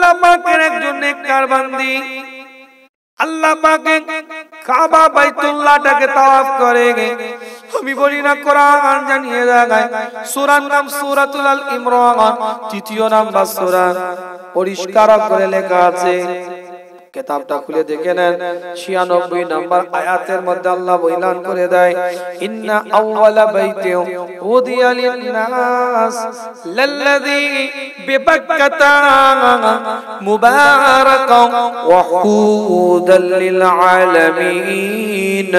আল্লাহ পাকের একজন নেককার বান্দি আল্লাহ পাকে কাবা বাইতুল্লাহটাকে তাওয়াফ করে। আমি বলি না কোরআন জানিয়ে রাখায় সূরার নাম সূরাতুল আল ইমরান, তৃতীয় নাম্বার সূরা, পরিষ্কার করে লেখা আছে। কিতাবটা খুলে দেখে নেন, 96 নাম্বার আয়াতের মধ্যে আল্লাহ বয়ান করে দেয়, ইন্না আউওয়ালা বাইতিন উদিয়া লিন-নাস লাল্লাযী বিবাক্কাতা মুবারাকান ওয়া হুদাল লিল আলামিন।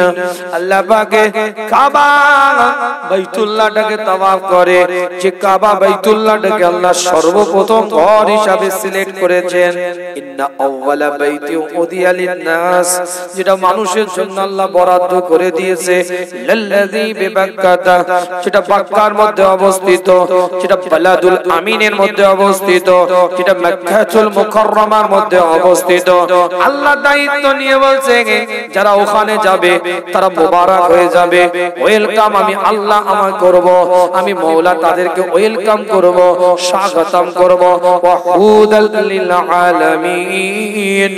আল্লাহ পাকে কাবা বাইতুল্লাহটাকে তাওয়াফ করে, যে কাবা বাইতুল্লাহটাকে আল্লাহ সর্বপ্রথম ঘর হিসাবে সিলেক্ট করেছেন। ইন্না আউওয়ালা বাইতিন উদিয়া লিন-নাস, যেটা মানুষের জন্য আল্লাহ বরাদ্দ করে দিয়েছে, লাল্লাযী বিবাক্কাতা, যেটা মক্কার মধ্যে অবস্থিত, যেটা বালাদুল আমিনের মধ্যে অবস্থিত, যেটা মক্কাতুল মুকাররমার মধ্যে অবস্থিত। আল্লাহ দায়িত্ব নিয়ে বলছে যারা ওখানে যাবে তারা মোবারক হয়ে যাবে, ওয়েলকাম আমি আল্লাহ আমার করব, আমি মওলা তাদেরকে ওয়েলকাম করব, স্বাগতম করব। ওয়া হুদাল লিল আলামিন,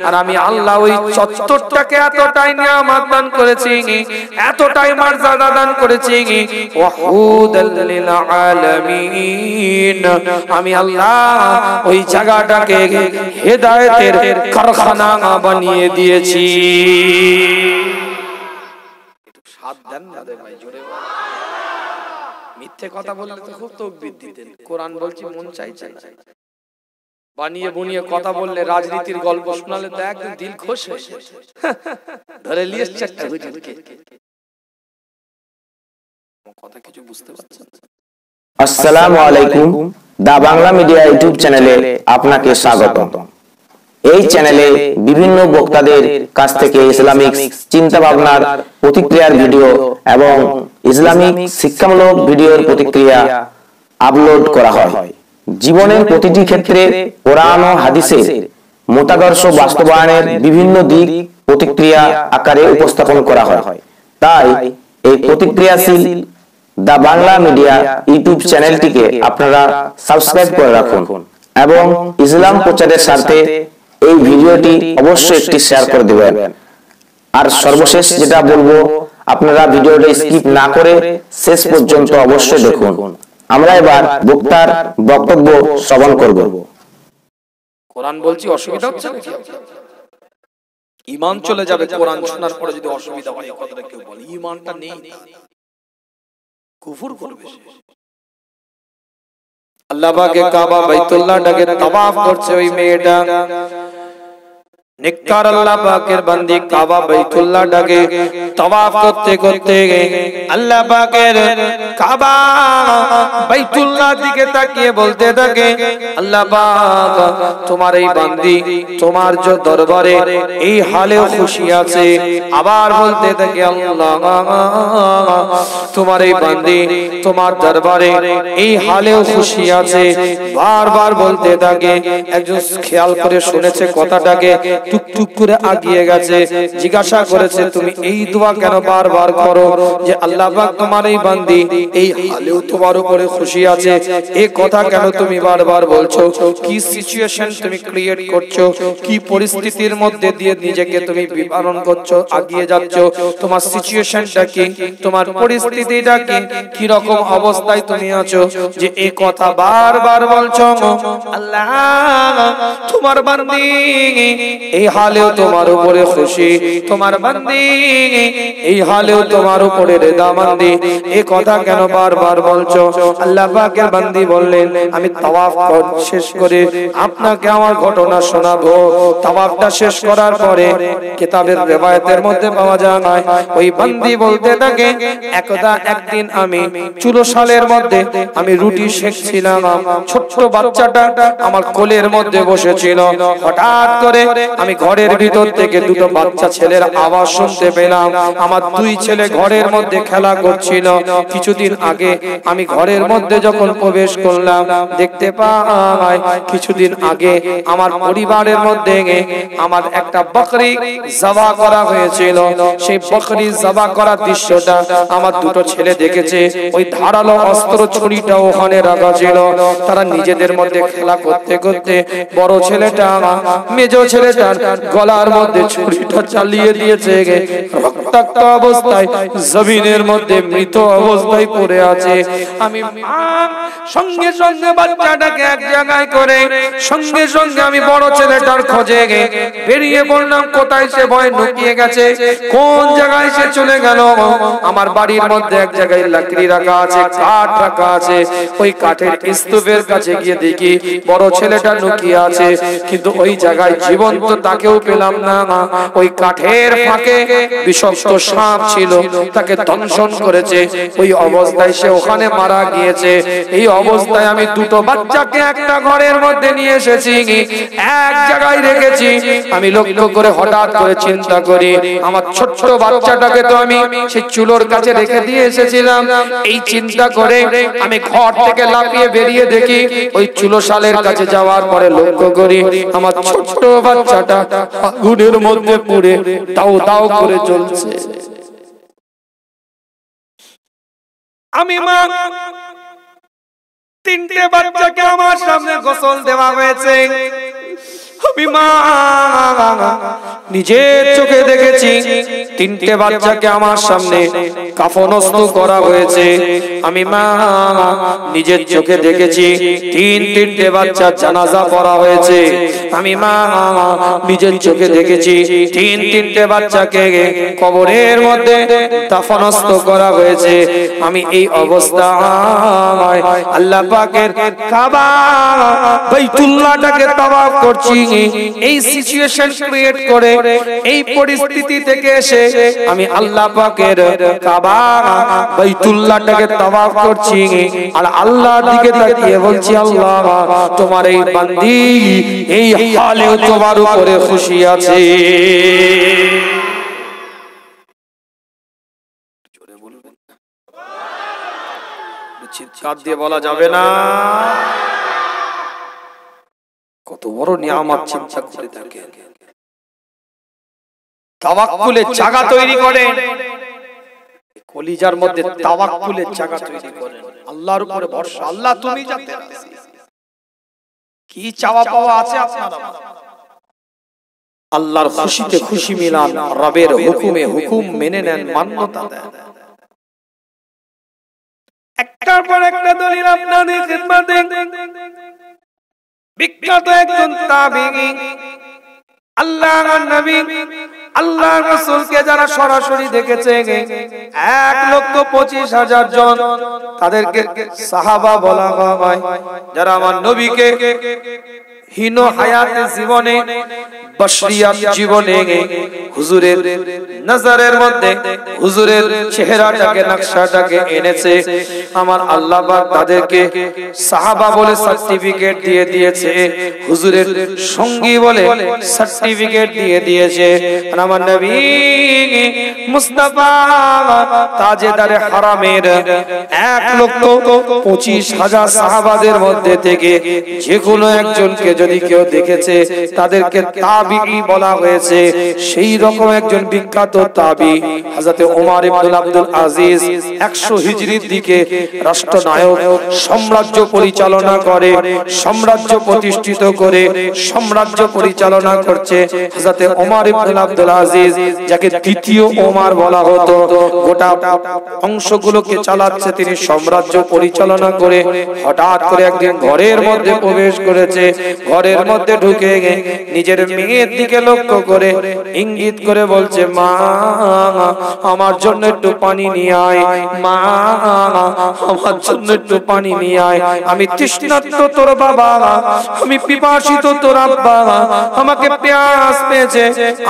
আর আমি আল্লাহ ওই চত্বরটাকে এতটাই নিয়ামত দান করেছি, এতটাই মর্যাদা দান করেছি, ওয়া হুদাল লিল আলামিন, আমি আল্লাহ ওই জায়গাটাকে হেদায়েতের কারখানা বানিয়ে দিয়েছি। সাবধান না রে ভাই, জোরে বল। মিথ্যে কথা বললে তো খুব তাকবীর দিতেন। কোরআন বলছি মন চাইছে না, বানিয়ে বুনিয়ে কথা বললে, রাজনীতির গল্প শোনালে তো একদম দিল খুশ হয়ে ধরে নিয়ে চারটা হুজুরকে। কথা কিছু বুঝতে পারছেন? আসসালামু আলাইকুম, দা বাংলা মিডিয়া ইউটিউব চ্যানেলে আপনাকে স্বাগত। এই চ্যানেলে বিভিন্ন বক্তাদের কাছ থেকে ইসলামিক চিন্তা ভাবনার প্রতিক্রিয়ার ভিডিও এবং ইসলামিক শিক্ষামূলক ভিডিওর প্রতিক্রিয়া আপলোড করা হয়। জীবনের প্রতিটি ক্ষেত্রে কোরআন ও হাদিসের মতাদর্শ বাস্তবায়নের বিভিন্ন দিক প্রতিক্রিয়া আকারে উপস্থাপন করা হয়। তাই এই প্রতিক্রিয়াশীল দা বাংলা মিডিয়া ইউটিউব চ্যানেলটিকে আপনারা সাবস্ক্রাইব করে রাখুন এবং ইসলাম প্রচারের স্বার্থে এই ভিডিওটি অবশ্যই একটি শেয়ার করে দেবেন। আর সর্বশেষ যেটা বলবো, আপনারা ভিডিওটা স্কিপ না করে শেষ পর্যন্ত অবশ্যই দেখুন। আমরা এবার বক্তার বক্তব্য শ্রবণ করব। কোরআন বলছি অসুবিধা হচ্ছে নাকি? ঈমান চলে যাবে কোরআন শোনার পরে যদি অসুবিধা হয়, এই কথাটা কেউ বলে, ঈমানটা নেই, কুফর করবে। আল্লাহ পাকে কাবা বাইতুল্লাহটাকে তাওয়াফ করছে ওই মেয়েটা, নেককার আল্লাহ পাকের বান্দি কাবা বাইতুল্লাহটাকে তাওয়াফ করতে করতে আল্লাহ পাকের কাবা বাইতুল্লাহ দিকে তাকিয়ে বলতে থাকে, আল্লাহ পাক তোমার এই বান্দি তোমার যে দরবারে এই হালেও খুশি আছে। আবার বলতে থাকে, আল্লাহ তোমার এই বান্দি তোমার দরবারে এই হালেও খুশি আছে। বারবার বলতে থাকে। একজন খেয়াল করে শুনেছে কথাটাকে, টুকটুক করে আগিয়ে গেছে, জিজ্ঞাসা করেছে তুমি এই দোয়া কেন বারবার করো, যে আল্লাহ পাক তোমার এই বান্দি এই হালেও তোমার উপরে খুশি আছে, এই কথা কেন তুমি বারবার বলছো? কি সিচুয়েশন তুমি ক্রিয়েট করছো, কি পরিস্থিতির মধ্যে দিয়ে নিজেকে তুমি বিবরণ করছো, আগিয়ে যাচ্ছ, তোমার সিচুয়েশনটা কি, তোমার পরিস্থিতিটা কি, কি রকম অবস্থায় তুমি আছো যে এই কথা বারবার বলছো? আল্লাহ তোমার বান্দি এই হালেও তোমার উপরে খুশি, তোমার বান্দি এই হালেও তোমার উপরে রেদামন্দি, এই কথা কেন বারবার বলছো? আল্লাহ পাকের বান্দি বললেন, আমি তাওয়াফ শেষ করে আপনাকে আমার ঘটনা শোনাবো। তাওয়াফটা শেষ করার পরে কিতাবের রিওয়ায়াতের মধ্যে পাওয়া যায় ওই বান্দি বলতে থাকে, একদা একদিন আমি চুলোশালের মধ্যে আমি রুটি সেকছিলাম, ছোট্ট বাচ্চাটা আমার কোলের মধ্যে বসেছিল, হঠাৎ করে আমি ঘরের ভিতর থেকে দুটো বাচ্চা ছেলের আওয়াজ শুনতে পেলাম। আমার দুই ছেলে ঘরের মধ্যে খেলা করছিল। কিছুদিন আগে আমি ঘরের মধ্যে যখন প্রবেশ করলাম, দেখতে পাই কিছুদিন আগে আমার পরিবারের মধ্যে আমার একটা বকরি জবা করা হয়েছিল। সেই বকরি জবা করার দৃশ্যটা আমার দুটো ছেলে দেখেছে। ওই ধারালো অস্ত্র ছুরিটা ওখানে রাখা ছিল। তারা নিজেদের মধ্যে খেলা করতে করতে বড় ছেলেটা মেজো ছেলেটার গলার মধ্যে ছুরিটা চালিয়ে দিয়েছে। রক্তাক্ত অবস্থায় জমিনের মধ্যে মৃত অবস্থায় পড়ে আছে। আমি সঙ্গে সঙ্গে বাচ্চাটাকে এক জায়গায় করে সঙ্গে সঙ্গে আমি বড় ছেলেটার খোঁজে বেরিয়ে পড়লাম। কোথায় সে ভয় লুকিয়ে গেছে, কোন জায়গায় সে চলে গেল। আমার বাড়ির মধ্যে এক জায়গায় লাকড়ি রাখা আছে, কাঠ রাখা আছে। ওই কাঠের স্তূপের কাছে গিয়ে দেখি বড় ছেলেটা লুকিয়ে আছে, কিন্তু ওই জায়গায় জীবন্ত তাকেও পেলাম না। ওই কাঠের ফাঁকে বিষাক্ত সাপ ছিল, তাকে দংশন করেছে। ওই অবস্থায় সে ওখানে মারা গিয়েছে। এই অবস্থায় আমি দুটো বাচ্চাকে একটা ঘরের মধ্যে নিয়ে এসেছি, এক জায়গায় রেখেছি। আমি লক্ষ্য করে হঠাৎ করে চিন্তা করি, আমার ছোট্ট বাচ্চাটাকে তো আমি সেই চুলোর কাছে রেখে দিয়ে এসেছিলাম। এই চিন্তা করে আমি ঘর থেকে লাফিয়ে বেরিয়ে দেখি ওই চুলো শালের কাছে যাওয়ার পরে লক্ষ্য করি আমার ছোট্ট বাচ্চাটা আগুনের মধ্যে পুড়ে দাউ দাউ করে জ্বলছে। আমি মা তিনটে বাচ্চাকে আমার সামনে গোসল দেওয়া হয়েছে। আমি মা নিজের চোখে দেখেছি তিনটে বাচ্চাকে আমার সামনে কাফনস্থ করা হয়েছে। আমি মা নিজের চোখে দেখেছি তিনটে বাচ্চার জানাজা পড়া হয়েছে। আমি মা নিজের চোখে দেখেছি তিনটে বাচ্চাকে কবরের মধ্যে দাফনস্থ করা হয়েছে। আমি এই অবস্থায় আল্লাহ পাকের কাবা বাইতুল্লাহটাকে তাওয়াফ করছি। এই সিচুয়েশন ক্রিয়েট করে এই পরিস্থিতি থেকে এসে আমি আল্লাহ পাকের কাবা বাইতুল্লাহটাকে তাওয়াফ করছি আর আল্লাহর দিকে তাকিয়ে বলছি, আল্লাহ তোমার এই বান্দি এই হালেও তোমার উপরে খুশি আছে। জোরে বলবেন, চিৎকার দিয়ে বলা যাবে না। কত বড় নিয়ামত চিন্তা করে থাকেন। তাওয়াক্কুলের জায়গা তৈরি করেন, কলিজার মধ্যে তাওয়াক্কুলের জায়গা তৈরি করেন। আল্লাহর উপরে ভরসা, আল্লাহ তুমি জানতে কি চাওয়া পাওয়া আছে আপনার, আল্লাহর খুশিতে খুশি মিলান, রবের হুকুমে হুকুম মেনে নেন, মান্যতা দেন। একটার পর একটা দলিল আপনাদের খিদমতে। বিখ্যাত একজন তাবিঈ, আল্লাহর নবী আল্লাহর রাসূলকে যারা সরাসরি দেখেছে 1,25,000 জন, তাদেরকে সাহাবা বলা হয়। যারা আমার নবীকে হীন হায়াতে জীবনে বশরিয়াত জীবনে হুজুরের নজরের মধ্যে হুজুরের চেহারাটাকে নকশাটাকে এনেছে, আমার আল্লাহ পাক তাদেরকে সাহাবা বলে সার্টিফিকেট দিয়ে দিয়েছে, হুজুরের সঙ্গী বলে সার্টিফিকেট দিয়ে দিয়েছে। আর আমার নবী মুস্তাফা তাজেদারে হারামের 1,25,000 সাহাবাদের মধ্যে থেকে যে কোনো একজনকে যদি কেউ দেখেছে তাদেরকে তাবিঈ বলা হয়েছে। সেই রকম একজন বিখ্যাত তাবিঈ হযরত ওমর ইবনে আব্দুল আজিজ 100 হিজরির দিকে রাষ্ট্রনায়ক, সাম্রাজ্য পরিচালনা করে, সাম্রাজ্য প্রতিষ্ঠিত করে সাম্রাজ্য পরিচালনা করছে হযরত ওমর ইবনে আব্দুল আজিজ, যাকে দ্বিতীয় ওমর বলা হতো। গোটা অংশগুলোকে চালাচ্ছে তিনি, সাম্রাজ্য পরিচালনা করে। হঠাৎ করে একদিন ঘরের মধ্যে প্রবেশ করেছে। ঘরের মধ্যে ঢুকে নিজের মেয়ের দিকে লক্ষ্য করে ইঙ্গিত করে বলছে, মা আমার জন্য একটু পানি নিয়ে আয়, মা আমার জন্য একটু পানি নিয়ে আয়, আমি তৃষ্ণার্ত তোর বাবা, আমি পিপাসিত তোর আব্বা, আমাকে প্যাস পেয়েছে,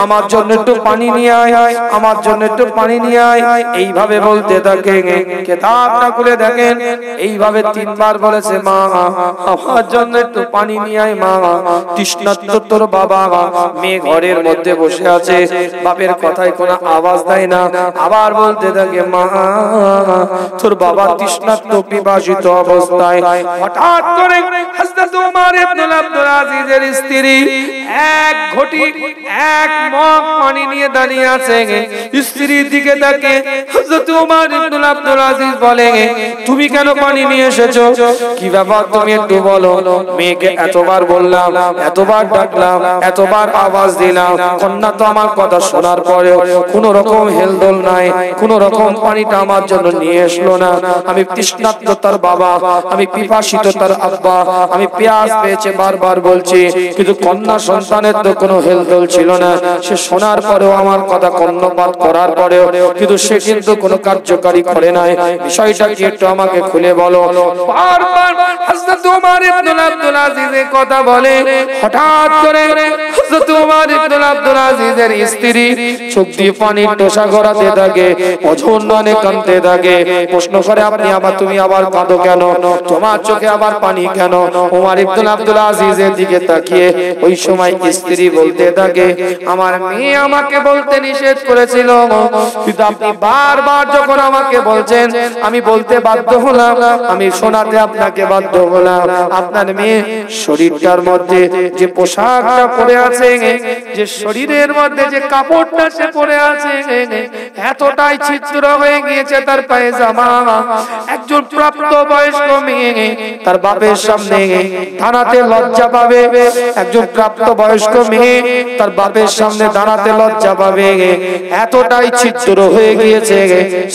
আমার জন্য জন্য একটু পানি নিয়ে আয়, আমার জন্য একটু পানি নিয়ে আয়, এইভাবে বলতে থাকে। কিতাবটা খুলে দেখেন এইভাবে তিনবার বলেছে, মা আমার জন্য একটু পানি নিয়ে আয় মা। তৃষ্ণার্ত তোর বাবা, মেয়ে ঘরের মধ্যে বসে আছে, বাপের কথায় কোনো আওয়াজ দেয় না। আবার বলতে থাকে, মা তোর বাবা তৃষ্ণার্ত পিপাসিত অবস্থায় হঠাৎ করে হযরত ওমর ইবনে আব্দুল আজিজের স্ত্রী এক ঘটি এক মগ পানি নিয়ে দাঁড়িয়ে আছে। স্ত্রীর দিকে তাকে হযরত ওমর ইবনে আব্দুল আজিজ বলে, তুমি কেন পানি নিয়ে এসেছো? কি ব্যাপার তুমি একটু বলো। মেয়েকে এতবার বললাম, এতবার ডাকলাম, এতবার আওয়াজ দিলাম, কন্যা তো আমার কথা শোনার পরেও কোনো রকম হেলদোল নাই, কোনো রকম পানিটা আমার জন্য নিয়ে আসলো না। আমি তৃষ্ণার্ত তার বাবা, আমি পিপাসিত তার আব্বা, আমি পেয়াস পেয়েছে বারবার বলছি, কিন্তু কন্যা সন্তানের তো কোনো হেলদোল ছিল না। সে শোনার পরেও আমার কথা কর্ণপাত করার পরেও কিন্তু সে কিন্তু কোনো কার্যকারী করে নাই। বিষয়টা কি একটু আমাকে খুলে বলো। বারবার হযরত ওমর ইবনে আব্দুল আজিজের কথা বলে। হঠাৎ করে হযরত ওমর ইবনে আব্দুল আজিজের স্ত্রী চোখ দিয়ে পানির টোসা গড়াতে থাকে, অঝরনানে কাঁদতে থাকে। প্রশ্ন করে, আপনি আবার তুমি আবার কাঁদো কেন? তোমার চোখে আবার পানি কেন? ওমর ইবনে আব্দুল আজিজের দিকে তাকিয়ে ওই সময় স্ত্রী বলতে থাকে, আমার মেয়ে আমাকে বলতে নিষেধ করেছিল, কিন্তু আপনি বারবার যখন আমাকে বলছেন আমি বলতে বাধ্য হলাম, আমি শোনাতে আপনাকে বাধ্য হলাম। আপনার মেয়ে শরীরটার মধ্যে যে পোশাকটা পরে আছে, যে শরীরের মধ্যে যে কাপড়টা সে পরে আছে, এতটাই ছিদ্র হয়ে গিয়েছে তার পায়জামা। একজন প্রাপ্ত বয়স্ক মেয়ে তার বাপের সামনে দাঁড়াতে লজ্জা পাবে, একজন প্রাপ্ত বয়স্ক মেয়ে তার বাপের সামনে দাঁড়াতে লজ্জা পাবে। এতটাই ছিদ্র হয়ে গিয়েছে,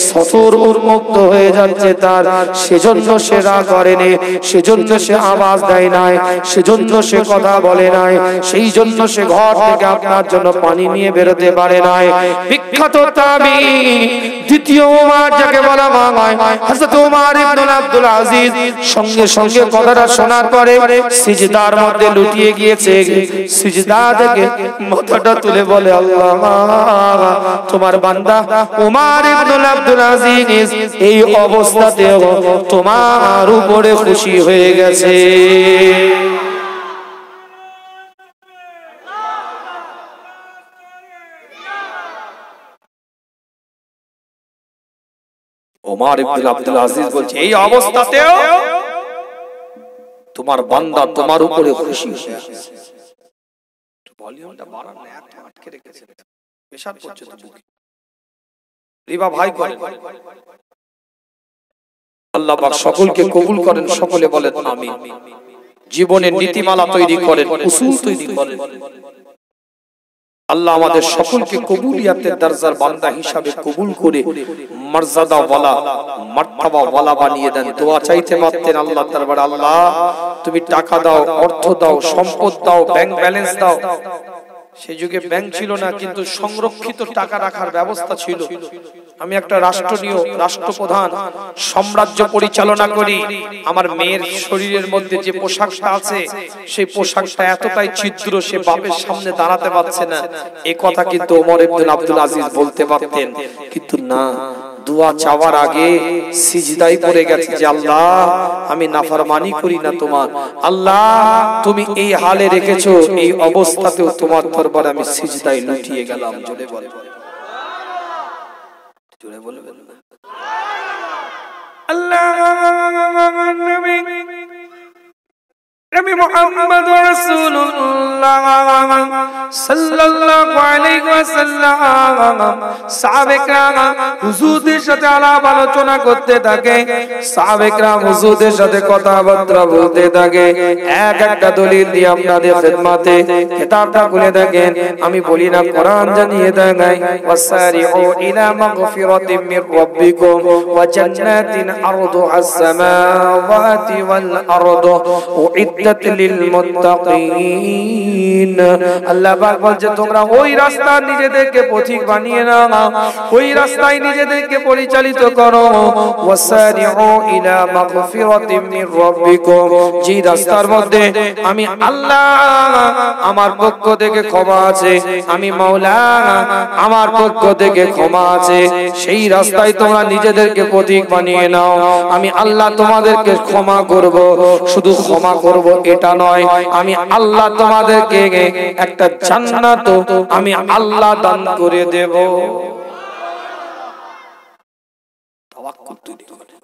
সতর উন্মুক্ত হয়ে যাচ্ছে তার। সেজন্য সে রাগ করেনি, সেজন্য সে আওয়াজ দেয় নাই, সেজন্য সে কথা বলে নাই, সেই জন্য সে ঘর থেকে আপনার জন্য পানি নিয়ে বেরোতে পারে নাই। বিখ্যাত তাবিঈ দ্বিতীয় ওমর যাকে বলা হয়, হযরত ওমর ইবনে আব্দুল আজিজ সঙ্গে সঙ্গে কথাটা শোনার পরে সিজদার মধ্যে লুটিয়ে গিয়েছে। সিজদা থেকে মাথাটা তুলে বলে, আল্লাহ তোমার বান্দা ওমর ইবনে আব্দুল আজিজ এই অবস্থাতেও তোমার উপরে খুশি হয়ে গেছে। ওমর ইবনে আব্দুল আজিজ বলছে, এই অবস্থাতেও তোমার বান্দা তোমার উপরে খুশি হয়ে গেছে। ভলিউমটা বাড়ান না, এত আটকে রেখেছে, পেশাব করছে তো বুকে। রিবা ভাই করেন, আল্লাহ পাক সকলকে কবুল করেন, সকলে বলেন আমিন। জীবনের নীতিমালা তৈরি করেন, উসুল তৈরি করেন। আল্লাহ আমাদের সকলকে কবুলিয়াতের দরজার বান্দা হিসাবে কবুল করে মর্যাদা ওয়ালা, মার্তবা ওয়ালা বানিয়ে দেন। দোয়া চাইতে পারতেন আল্লাহ দরবারে, আল্লাহ তুমি টাকা দাও, অর্থ দাও, সম্পদ দাও, ব্যাংক ব্যালেন্স দাও। সেই যুগে ব্যাংক ছিল না, কিন্তু সংরক্ষিত টাকা রাখার ব্যবস্থা ছিল। আমি একটা রাষ্ট্রীয় রাষ্ট্রপ্রধান, সাম্রাজ্য পরিচালনা করি, আমার মেয়ের শরীরের মধ্যে যে পোশাকটা আছে সেই পোশাকটা এতটাই ছিদ্র সে বাপের সামনে দাঁড়াতে পারছে না। এই কথা কিন্তু ওমর ইবনে আব্দুল আজিজ বলতে পারতেন, কিন্তু না, দোয়া চাওয়ার আগে সিজদায় পড়ে গেছে যে আল্লাহ আমি নাফরমানি করি না তোমার, আল্লাহ তুমি এই হালে রেখেছো, এই অবস্থাতেও তোমার দরবারে আমি সিজদায় লুটিয়ে গেলাম। জোরে বলে, জোরে বলবেন না আল্লাহ নবী নবী মুহাম্মদ রাসূলুল্লাহ সাল্লাল্লাহু আলাইহি ওয়াসাল্লাম সাহাবায়ে হুজুরদের সাথে আলাপ আলোচনা করতে থাকে, সাহাবায়ে হুজুরদের সাথে কথাবার্তা বলতে থাকে। এক একটা দলিল দিয়ে আপনাদের খিদমতে কিতাবটা খুলে দেখেন, আমি বলি না কোরআন জানিয়ে দেয়, ওয়াসারিউ ইলা মাগফিরাতিম মির রাব্বিকুম ওয়া জান্নাতিন আরদুহা আস-সামাওয়াতি ওয়াল আরদু উইদ্দাত লিল মুত্তাকিন। আল্লাহ পাক বলছে তোমরা ওই রাস্তা নিজেদেরকে পথিক বানিয়ে নাও, ওই রাস্তায় নিজেদেরকে পরিচালিত করো। ওয়াসারিউ ইলা মাগফিরাতিম মির রাব্বিকুম, যে রাস্তার মধ্যে আমি আল্লাহ আমার পক্ষ থেকে ক্ষমা আছে, আমি মাওলা আমার পক্ষ থেকে ক্ষমা আছে, সেই রাস্তায় তোমরা নিজেদেরকে পথিক বানিয়ে নাও। আমি আল্লাহ তোমাদেরকে ক্ষমা করব, শুধু ক্ষমা করব এটা নয়, আমি আল্লাহ তোমাদেরকে একটা জান্নাত আমি আল্লাহ দান করে দেব। তাওয়াক্কুল তৈরি করে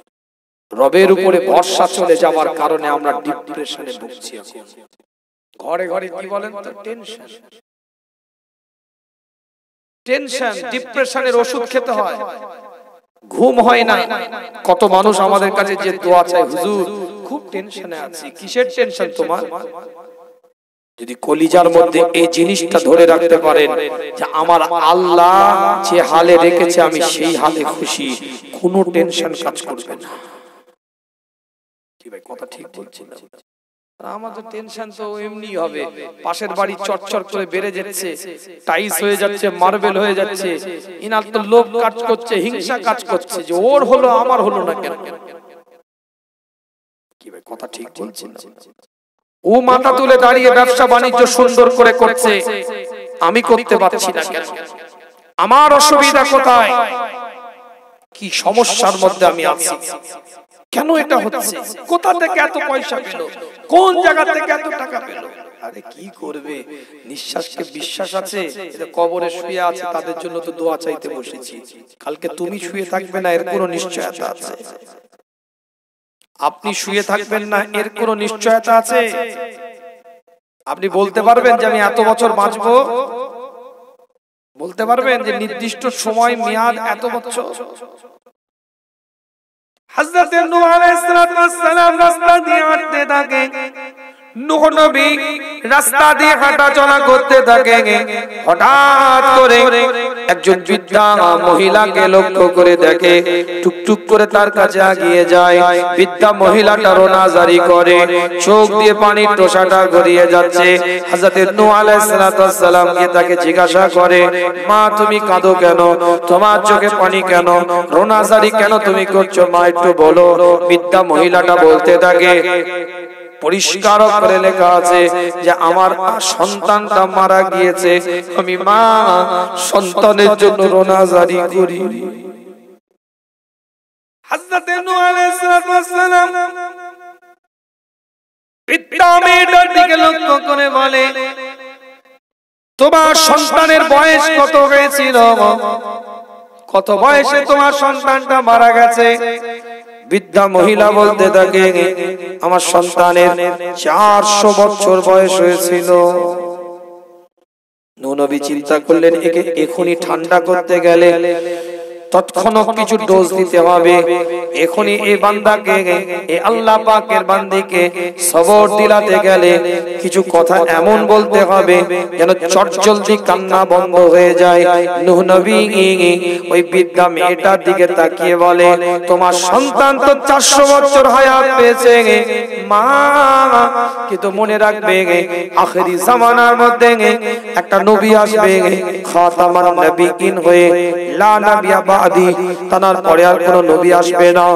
রবের উপরে ভরসা চলে যাওয়ার কারণে আমরা ডিপ্রেশনে ভুগছি। ঘরে ঘরে কি বলেন তো, টেনশন, টেনশন, ডিপ্রেশনের ওষুধ খেতে হয়, ঘুম হয় না। কত মানুষ আমাদের কাছে যে দোয়া চায়, হুজুর খুব টেনশনে আছি। কিসের টেনশন তোমার? যদি কলিজার মধ্যে এই জিনিসটা ধরে রাখতে পারেন যে আমার আল্লাহ যে হালে রেখেছে আমি সেই হালে খুশি, কোনো টেনশন কাজ করবে না। কি ভাই কথা ঠিক বলছি না? আমাদের টেনশন তো এমনি হবে, পাশের বাড়ি চটচট করে বেড়ে যাচ্ছে, টাইস হয়ে যাচ্ছে, মার্বেল হয়ে যাচ্ছে, ইনার তো লোভ কাজ করছে, হিংসা কাজ করছে যে ওর হলো আমার হলো না কেন। কি ভাই কথা ঠিক বলছি না? ও মাথা তুলে দাঁড়িয়ে ব্যবসা বাণিজ্য সুন্দর করে করছে, আমি করতে পারছি না কেন? আমার অসুবিধা কোথায়? কি সমস্যার মধ্যে আমি আছি? কেন এটা হচ্ছে? কোথা থেকে এত পয়সা পেল? কোন জায়গা থেকে এত টাকা পেল? আরে কি করবে? নিঃশ্বাসকে বিশ্বাস আছে, এটা কবরে শুয়ে আছে, তাদের জন্য তো দোয়া চাইতে বসেছি। কালকে তুমি শুয়ে থাকবে না এর কোনো নিশ্চয়তা আছে? আপনি শুয়ে থাকবেন না এর কোনো নিশ্চয়তা আছে? আপনি বলতে পারবেন যে আমি এত বছর বাঁচবো? বলতে পারবেন যে নির্দিষ্ট সময় মেয়াদ এত বছর? হযরত নূহ আলাইহিস সালাম রাস্তা দিয়ে হাঁটতে থাকে, নূহ নবী রাস্তা দিয়ে হাঁটা চলা করতে থাকে। হঠাৎ করে একজন বৃদ্ধা মহিলাকে লক্ষ্য করে দেখে, টুকটুক করে তার কাছে এগিয়ে যায়। বৃদ্ধা মহিলাটা রোনাজারি করে, চোখ দিয়ে পানির টোসাটা গড়িয়ে যাচ্ছে। হযরত নূহ আলাইহিস সালাম কে তাকে জিজ্ঞাসা করে, মা তুমি কাঁদো কেন? তোমার চোখে পানি কেন? রোনাজারি কেন তুমি করছো মা, একটু বলো। বৃদ্ধা মহিলাটা বলতে থাকে, পরিষ্কার করে লেখা আছে যে আমার সন্তানটা মারা গিয়েছে, আমি মা সন্তানের জন্য রোনাজারি করি। হযরত নূহ আলাইহিস সালাম বৃদ্ধা মেয়েটার দিকে লক্ষ্য করে বলে, তোমার সন্তানের বয়স কত হয়েছিল? কত বয়সে তোমার সন্তানটা মারা গেছে? বৃদ্ধা মহিলা বলতে থাকে, আমার সন্তানের 400 বছর বয়স হয়েছিল। নূহ নবী চিন্তা করলেন, একে এখনই ঠান্ডা করতে গেলে তৎক্ষণাৎ কিছু ডোজ দিতে হবে। এখনই এই বান্দাকে, এই আল্লাহ পাকের বান্দিকে সবর দিলাতে গেলে কিছু কথা এমন বলতে হবে যেন চটজলদি কান্না বন্ধ হয়ে যায়। নূহ নবী ওই বৃদ্ধা মেয়েটার দিকে তাকিয়ে বলে, তোমার সন্তান তো 400 বছর হায়াত পেয়েছে মা, কিন্তু মনে রাখবে আখেরি জামানার মধ্যে একটা নবী আসবে, খাতামান নবিয়িন হয়ে, লা নবিয়া বাদি, তার পরে আর কোনো নবী আসবে না,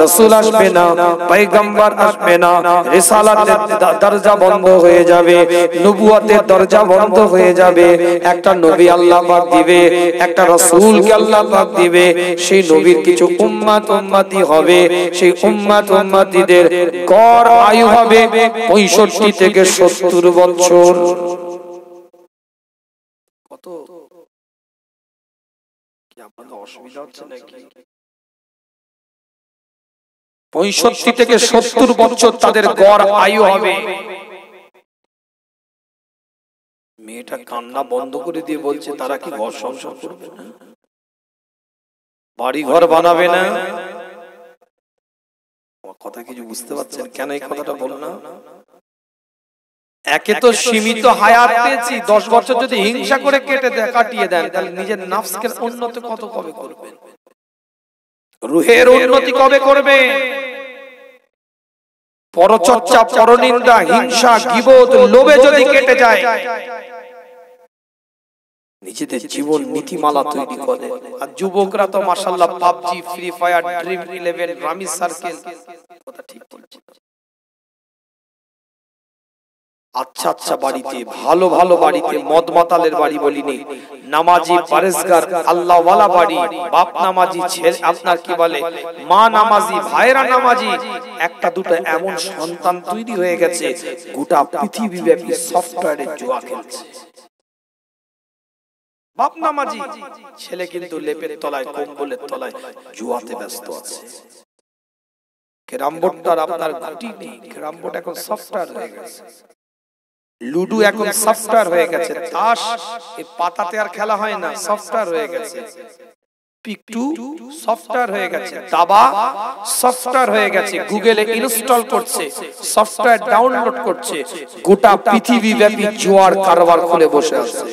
রাসূল আসবে না, পয়গম্বর আসবে না, রিসালাতের দরজা বন্ধ হয়ে যাবে, নবুয়তের দরজা বন্ধ হয়ে যাবে। একটা নবী আল্লাহ পাক দিবে, একটা রাসূলকে আল্লাহ পাক দিবে। সেই নবীর কিছু উম্মত উম্মতি হবে, সেই উম্মত উম্মতিদের গড় আয়ু হবে 65 থেকে 70 বছর। কত কি আপনাদের অসুবিধা হচ্ছে নাকি? 65 থেকে 70 বছর তাদের গড় আয়ু হবে। মেয়েটা কান্না বন্ধ করে দিয়ে বলছে, তারা কি ঘর সংসার করবে না? বাড়ি ঘর বানাবে না? কথা কিছু বুঝতে পারছেন কেন এই কথাটা বললাম? একে তো সীমিত হায়াত পেয়েছি, 10 বছর যদি হিংসা করে কাটিয়ে দেন, তাহলে নিজের নফসকে উন্নতি কত কবে করবেন? রূহের উন্নতি কবে করবেন? পরচর্চা, পরনিন্দা, হিংসা, গীবত, লোভে যদি কেটে যায়, নিজেদের জীবন নীতিমালা তৈরি করে। আর যুবকরা তো মাশাআল্লাহ PUBG, Free Fire, Dream 11, Rummy Circle, কথা ঠিক বলছে। আচ্ছা আচ্ছা বাড়িতে, ভালো ভালো বাড়িতে, মদ মাতালের বাড়ি বলিনি, নামাজি, পরেজগার, আল্লাহওয়ালা বাড়ি, বাপ নামাজি, ছেলে আপনার কি বলে মা নামাজি, ভাইরা নামাজি, একটা দুটো এমন সন্তান তৈরি হয়ে গেছে গোটা পৃথিবীব্যাপী সফটওয়্যারে জুয়া খেলছে। বাপ নামাজি, ছেলে কিন্তু লেপের তলায়, কম্বলের তলায় জুয়াতে ব্যস্ত আছে। ক্যারামবোর্ডটার আপনার গুটি নেই, ক্যারামবোর্ড এখন সফটওয়্যার হয়ে গেছে। লুডু এখন সফটওয়্যার হয়ে গেছে। তাস এই পাতাতে আর খেলা হয় না, সফটওয়্যার হয়ে গেছে। পিকটু সফটওয়্যার হয়ে গেছে, দাবা সফটওয়্যার হয়ে গেছে, গুগলে ইনস্টল করছে, সফটওয়্যার ডাউনলোড করছে, গোটা পৃথিবীব্যাপী জুয়ার কারবার খুলে বসে আছে।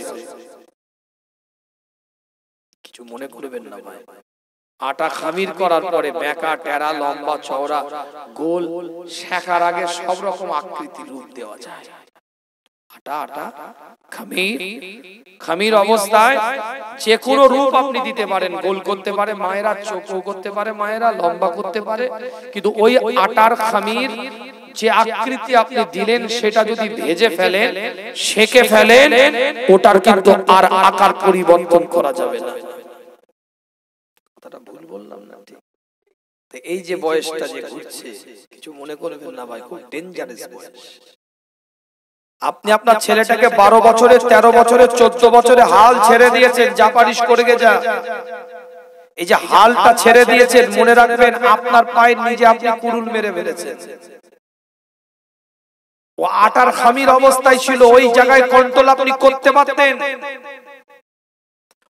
কিছু মনে করবেন না ভাই, আটা খামির করার পরে বেঁকা টেরা, লম্বা চওড়া, গোল, শেখার আগে সব রকম আকৃতি রূপ দেওয়া যায়। আটা আটা খামির, খামির অবস্থায় যে কোনো রূপ আপনি দিতে পারেন, গোল করতে পারে মায়েরা, চৌকো করতে পারে মায়েরা, লম্বা করতে পারে, কিন্তু ওই আটার খামির যে আকৃতি আপনি দিলেন সেটা যদি ভেজে ফেলেন, সেকে ফেলেন, ওটার কিন্তু আর আকার পরিবর্তন করা যাবে না। কথাটা ভুল বললাম না? ঠিক। তো এই যে বয়সটা যে ঘুরছে, কিছু মনে করবেন না ভাই, খুব ডেঞ্জারাস বয়স। আপনি আপনার ছেলেটাকে 12 বছরে, 13 বছরে, 14 বছরে হাল ছেড়ে দিয়েছেন, যা পারিস করে গে যা। এই যে হালটা ছেড়ে দিয়েছেন, মনে রাখবেন আপনার পায়ের নিচে আপনি কুড়ুল মেরে ফেলেছেন। ও আটার খামির অবস্থায় ছিল, ওই জায়গায় কন্ট্রোল আপনি করতে পারতেন।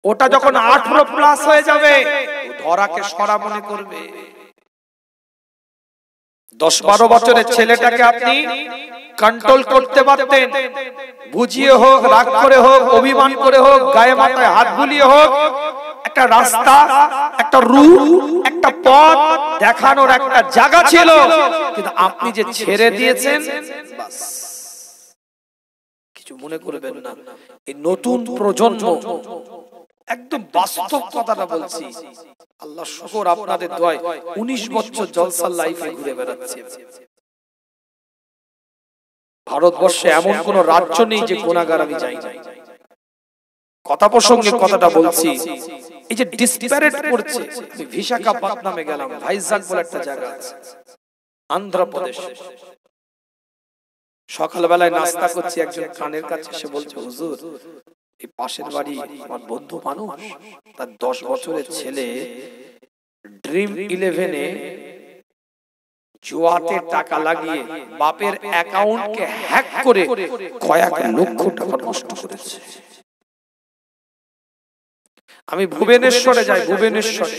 ওটা যখন 18 প্লাস হয়ে যাবে, ধরাকে সরা মনে করবে। 10-12 বছরের ছেলেটাকে আপনি কন্ট্রোল করতে পারতেন, বুঝিয়ে হোক, রাগ করে হোক, অভিমান করে হোক, গায়ে মাথায় হাত বুলিয়ে হোক, একটা রাস্তা, একটা রুট, একটা পথ দেখানোর একটা জায়গা ছিল। কিন্তু আপনি যে ছেড়ে দিয়েছেন, বাস। কিছু মনে করবেন না, এই নতুন প্রজন্ম, একদম বাস্তব কথাটা বলছি, আল্লাহ শুকর আপনাদের দোয়ায় 19 বছর জলসার লাইফে ঘুরে বেড়াচ্ছে। ভারতবর্ষে এমন কোন রাজ্য নেই যে গুনাহগার আমি যাই না। কথা প্রসঙ্গে কথাটা বলছি, এই যে ডিসপ্যারেট করছে, বিশাখাপত্তনমে গেলাম, ভাইজাগ বলে একটা জায়গা আছে অন্ধ্রপ্রদেশ। সকালবেলায় নাস্তা করছি, একজন কানের কাছে এসে বলছে, হুজুর এই পাশের বাড়ি আমার বন্ধু মানুষ, তার 10 বছরের ছেলে ড্রিম 11-এ জুয়াতে টাকা লাগিয়ে বাপের অ্যাকাউন্টকে হ্যাক করে কয়েক লক্ষ টাকা নষ্ট করেছে। আমি ভুবনেশ্বরে যাই, ভুবনেশ্বরে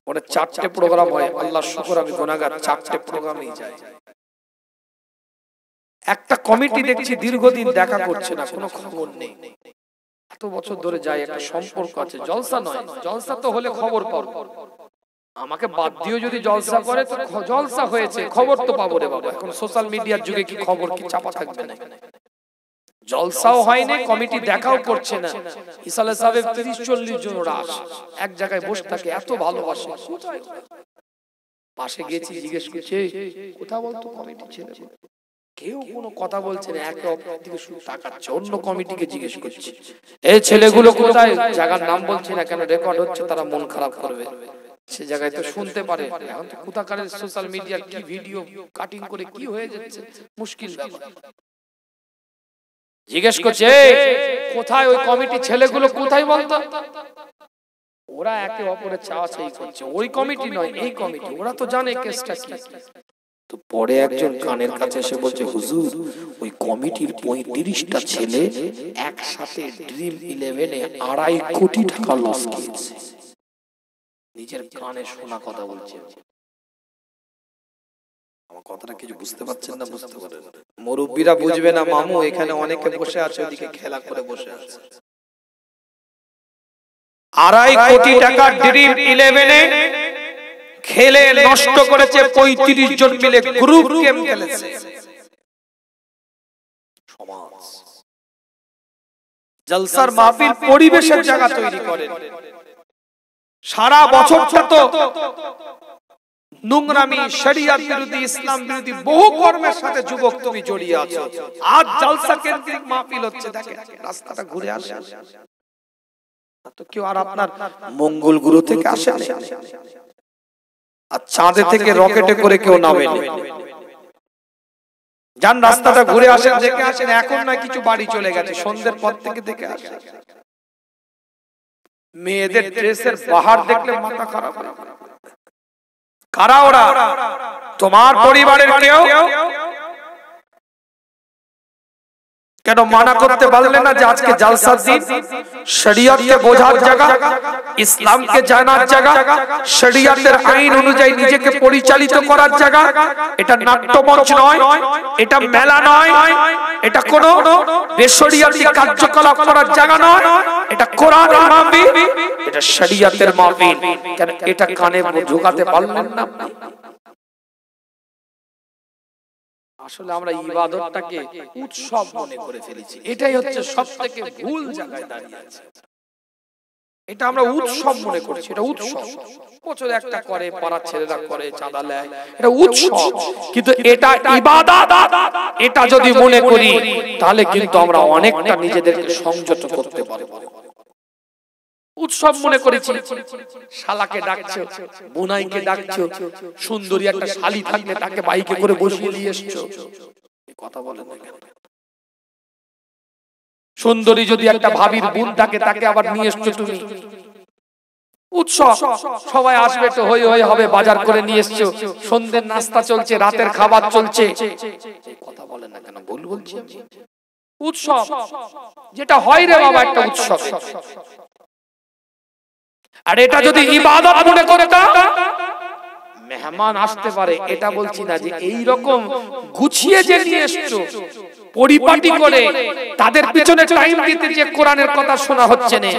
ওখানে 4টে প্রোগ্রাম হয়, আল্লাহর শুকর আমি গুনাহগার, 4টে প্রোগ্রামেই যাই। একটা কমিটি দেখছি দীর্ঘদিন দেখা করছে না, কোনো খবর নেই। এত বছর ধরে যাই, একটা সম্পর্ক আছে, জলসা নয়, জলসা তো হলে খবর পাবো। আমাকে বাদ দিয়েও যদি জলসা করে তো জলসা হয়েছে, খবর তো পাবো রে বাবা। এখন সোশ্যাল মিডিয়ার যুগে কি খবর কি চাপা থাকবে না? জলসাও হয়নি, কমিটি দেখাও করছে না। ইসালে সাহেব 30-40 জন ওরা আসে, এক জায়গায় বসে থাকে, এত ভালোবাসে। পাশে গেছি, জিজ্ঞেস করছে কোথা বলতো কমিটি ছেলে, কেউ কোনো কথা বলছে না, একে অপরের দিকে শুধু তাকাচ্ছে। অন্য কমিটিকে জিজ্ঞেস করছে, এই ছেলেগুলো কোথায়? জায়গার নাম বলছে না কেন, রেকর্ড হচ্ছে, তারা মন খারাপ করবে। সে জায়গায় তো শুনতে পারে। এখন তো কোথাকারের সোশ্যাল মিডিয়ার কি ভিডিও কাটিং করে কি হয়ে যাচ্ছে, মুশকিল ব্যাপার। জিজ্ঞেস করছে কোথায় ওই কমিটি ছেলেগুলো, কোথায় বলতো? ওরা একে অপরের চাওয়াচাই করছে, ওই কমিটি নয় এই কমিটি, ওরা তো জানে কেসটা কি। তো পরে একজন কানের কাছে এসে বলছে, হুজুর ওই কমিটির 35টা ছেলে একসাথে ড্রিম 11-এ 2.5 কোটি টাকা লস খেয়েছে। নিজের কানে শোনা কথা বলছে। আমার কথাটা কিছু বুঝতে পারছেন না? বুঝতে পারেন মুরব্বীরা বুঝবে না মামু, এখানে অনেকে বসে আছে, ওদিকে খেলা করে বসে আছে। 2.5 কোটি টাকা ড্রিম 11-এ খেলে নষ্ট করেছে, 35 জন মিলে গ্রুপ গেম খেলেছে। সমাজ জলসার মাহফিল পরিবেশের জায়গা তৈরি করেন। সারা বছরটা তো নোংরামি, শরিয়ত বিরোধী, ইসলাম বিরোধী বহু কর্মের সাথে যুবক তুমি জড়িয়ে আছো। আজ জলসা কেন্দ্রিক মাহফিল হচ্ছে, দেখেন রাস্তাটা ঘুরে আসে তো কেউ আর আপনার মঙ্গল গ্রহ থেকে আসে আর চাঁদে থেকে রকেটে করে কেউ নামে না। যান রাস্তাটা ঘুরে আসেন, দেখে আসেন। এখন না কিছু বাড়ি চলে গেছে, সন্ধ্যের পর থেকে দেখে আসেন। মেয়েদের ড্রেসের বাহার দেখলে মাথা খারাপ হয়। কারা ওরা? তোমার পরিবারের কেউ? কেন মানা করতে পারলে না যে আজকে জালসার দিন? শরিয়তকে বোঝার জায়গা, ইসলামকে জানার জায়গা, শরিয়তের আইন অনুযায়ী নিজেকে পরিচালিত করার জায়গা। এটা নাট্যমঞ্চ নয়, এটা মেলা নয়, এটা কোনো বেশরিয়াতি কার্যকলাপ করার জায়গা নয়, এটা কোরআনের মাহফিল, এটা শরিয়তের মাহফিল। কেন এটা কানে ঢোকাতে পারলেন না? আসলে আমরা ইবাদতটাকে উৎসব মনে করে ফেলেছি। এটাই হচ্ছে সবথেকে ভুল জায়গায় দাঁড়িয়ে আছে। এটা আমরা উৎসব মনে করছি। এটা উৎসব বছরে একটা করে, পাড়ার ছেলেরা করে, চাঁদা নেয়, এটা উৎসব। কিন্তু এটা ইবাদত। এটা যদি মনে করি তাহলে কিন্তু আমরা অনেকটা নিজেদেরকে সংযত করতে পারবো। উৎসব মনে করেছি, শালাকে ডাকছো, বুনাইকে ডাকছো, সুন্দরী একটা শালি থাকলে তাকে বাইকে করে বসিয়ে দিয়ে এসছো। কথা বলেন না কেন? সুন্দরী যদি একটা ভাবির বোন থাকে তাকে আবার নিয়ে এসছো তুমি। উৎসব, সবাই আসবে তো হই হই হবে, বাজার করে নিয়ে এসছো, সন্ধ্যের নাস্তা চলছে, রাতের খাবার চলছে। কথা বলেন না কেন? ভুল বলছি? উৎসব যেটা হয় রে বাবা, একটা উৎসব। আর এটা যদি ইবাদত মনে করতাম, মেহমান আসতে পারে, এটা বলছি না যে এই রকম গুছিয়ে যে নিয়ে এসছো, পরিপাটি করে তাদের পিছনে টাইম দিতে যে কোরআনের কথা শোনা হচ্ছে না,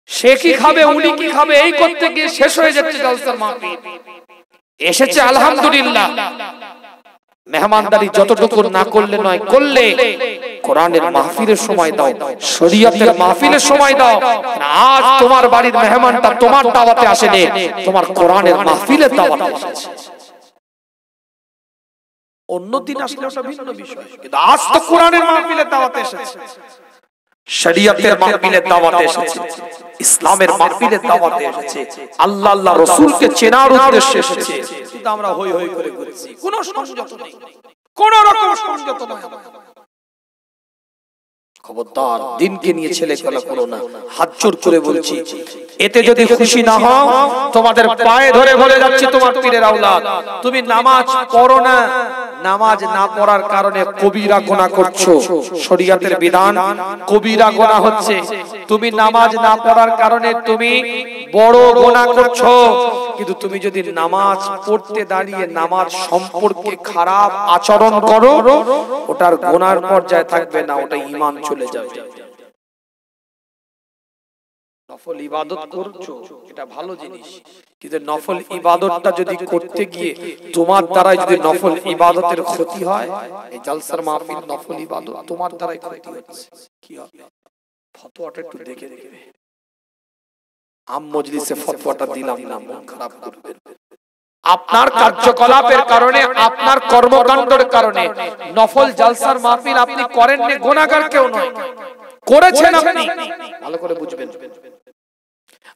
সে কি খাবে, উনি কি খাবে, এই করতে গিয়ে শেষ হয়ে যাচ্ছে জলসার মাহফিল। এসেছে আলহামদুলিল্লাহ, মেহমানদারি যতটুকু না করলে নয়, করলে কোরআনের মাহফিলের সময় দাও, শরীয়তের মাহফিলের সময় দাও। আজ তোমার বাড়ির মেহমানটা তোমার দাওয়াতে আসেনি, তোমার কোরআনের মাহফিলের দাওয়াতে এসেছে। অন্যদিন আসলে ওটা ভিন্ন বিষয়, কিন্তু আজ তো কোরআনের মাহফিলের দাওয়াতে এসেছে, শরীয়তের মাহফিলের দাওয়াতে এসেছে, ইসলামের মাহফিলের দাওয়াতে এসেছে, আল্লাহ আল্লাহ রাসূলকে চেনার উদ্দেশ্যে এসেছে। কিন্তু আমরা হই হই করে ঘুরছি, কোনো সংযত নেই, কোনো রকম সংযত নয়। খবরদার, দিনকে নিয়ে ছেলে খেলা করো না, হাত জোর করে বলছি। এতে যদি খুশি না হও, তোমাদের পায়ে ধরে বলে যাচ্ছি, তোমার পীরের আওলাদ, তুমি নামাজ পড়ো না, নামাজ না পড়ার কারণে কবিরা গুনাহ করছো। শরীয়তের বিধান, কবিরা গুনাহ হচ্ছে। তুমি নামাজ না পড়ার কারণে তুমি বড় গুনাহ করছো। কিন্তু তুমি যদি নামাজ পড়তে দাঁড়িয়ে নামাজ সম্পর্কে খারাপ আচরণ করো, ওটার গুনার পর্যায়ে থাকবে না, ওটা ঈমান চলে যাবে। নফল ইবাদত করছো, এটা ভালো জিনিস, কিন্তু নফল ইবাদতটা যদি করতে গিয়ে তোমার দ্বারা যদি নফল ইবাদতের ক্ষতি হয়, এই জলসার মাহফিল নফল ইবাদত তোমার দ্বারাই ক্ষতি হচ্ছে, কি হবে? ফতোয়াটা একটু দেখে দেখবে। আম মজলিসে ফতোয়াটা দিলাম না, মন খারাপ করবেন। আপনার কার্যকলাপের কারণে, আপনার কর্মকাণ্ডের কারণে নফল জলসার মাহফিল আপনি করেননি, গুনাহগার কেউ নয়, করেছেন আপনি, ভালো করে বুঝবেন।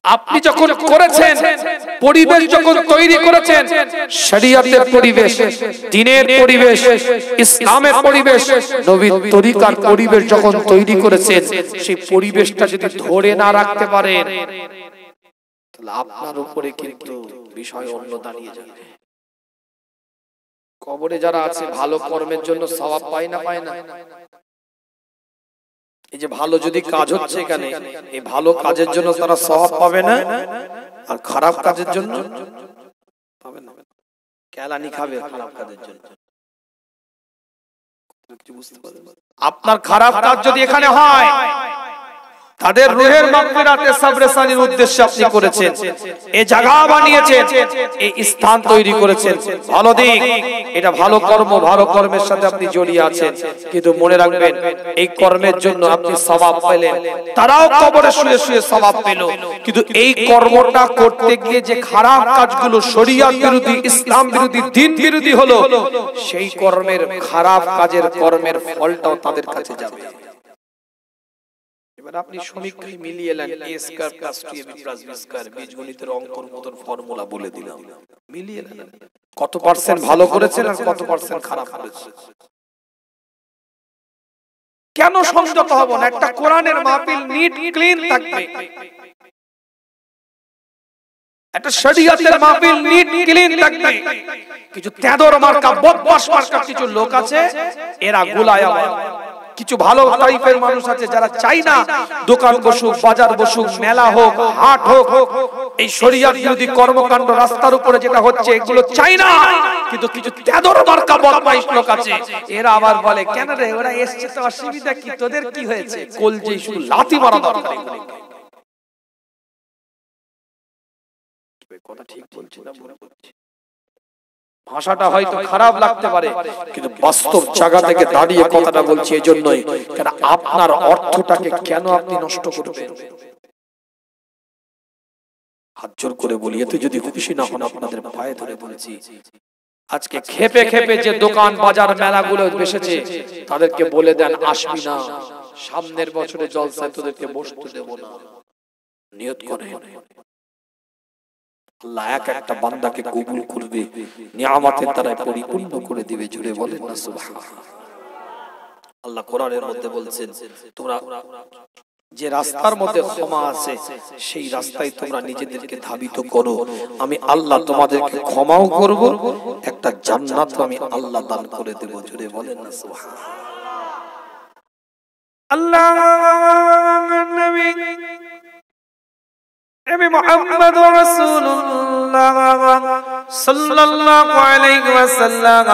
আপনি যখন করেছেন, পরিবেশ যখন তৈরি করেছেন, শরীয়তের পরিবেশ, দ্বীনের পরিবেশ, ইসলামের পরিবেশ, নবীর তরিকার পরিবেশ যখন তৈরি করেছেন, সেই পরিবেশটা যদি ধরে না রাখতে পারেন, তাহলে আপনার উপরে কিন্তু বিষয় অন্য দাঁড়িয়ে যাবে। কবরে যারা আছে ভালো কর্মের জন্য সওয়াব পায় না, পায় না? এই যে ভালো যদি কাজ হচ্ছে এখানে, এই ভালো কাজের জন্য তারা সওয়াব পাবে না, আর খারাপ কাজের জন্য পাবে না, কেলানি খাবে খারাপ কাজের জন্য। আপনার খারাপ কাজ যদি এখানে হয়, তাদের রূহের মাগফিরাতে সাবরেসানির উদ্দেশ্যে আপনি করেছেন, এই জায়গা বানিয়েছেন, এই স্থান তৈরি করেছেন, ভালো দিক, এটা ভালো কর্ম, ভালো কর্মের সাথে আপনি জড়িয়ে আছেন। কিন্তু মনে রাখবেন এই কর্মের জন্য আপনি সওয়াব পেলেন, তারাও কবরে শুয়ে শুয়ে সওয়াব পেল, কিন্তু এই কর্মটা করতে গিয়ে যে খারাপ কাজগুলো শরীয়ত বিরোধী, ইসলাম বিরোধী, দ্বীন বিরোধী হলো, সেই কর্মের খারাপ কাজের কর্মের ফলটাও তাদের কাছে যাবে। এবার আপনি সমীক্ষায় মিলিয়ে নেন, a square plus 2ab plus b square বীজগণিতের অঙ্কর মতন ফর্মুলা বলে দিলাম, মিলিয়ে নেন কত পার্সেন্ট ভালো করেছেন আর কত পার্সেন্ট খারাপ করেছেন। কেন সংযত হব না? একটা কোরআনের মাহফিল নিট ক্লিন থাকবে, একটা শরীয়তের মাহফিল নিট ক্লিন থাকবে। কিছু তেদর মার্কা, বদমাশ মার্কা কিছু লোক আছে, এরা গুলায়াবা। কিছু ভালো টাইপের মানুষ আছে যারা চাই না দোকান বসুক, বাজার বসুক, মেলা হোক, হাট হোক, এই শরীয়ত বিরোধী কর্মকাণ্ড রাস্তার উপরে যেটা হচ্ছে এগুলো চাই না। কিন্তু কিছু তেদর মার্কা বদমাইশ লোক আছে, এরা আবার বলে কেন রে, ওরা এসছে তো অসুবিধা কি, তোদের কি হয়েছে? কলজে শুধু লাথি মারা দরকার। কথা ঠিক বলছি না ভুল বলছি? ভাষাটা হয়তো খারাপ লাগতে পারে, কিন্তু বাস্তব জায়গা থেকে দাঁড়িয়ে কথাটা বলছি এজন্যই, কেন আপনার অর্থটাকে কেন আপনি নষ্ট করবেন? হাত জোর করে বলি, এতে যদি খুশি না হন আপনাদের পায়ে ধরে বলছি, আজকে খেপে খেপে যে দোকান বাজার মেলাগুলো বসেছে তাদেরকে বলে দেন আসবি না, সামনের বছরে জলসায় তোদেরকে বসতে দেব না। নিয়ত করেন, আল্লাহ এক একটা বান্দাকে কবুল করবে, নিয়ামতের দ্বারা পরিপূর্ণ করে দিবে। জুড়ে বলেন না সুবহানাল্লাহ। আল্লাহ কোরআনের মধ্যে বলছেন, তোমরা যে রাস্তার মধ্যে ক্ষমা আছে সেই রাস্তায় তোমরা নিজেদেরকে ধাবিত করো, আমি আল্লাহ তোমাদেরকে ক্ষমাও করব, একটা জান্নাত আমি আল্লাহ দান করে দেব। জুড়ে বলেন না সুবহানাল্লাহ। আল্লাহ নবী নবী মুহাম্মদুর রাসূলুল্লাহ সাল্লাল্লাহু আলাইহি ওয়াসাল্লাম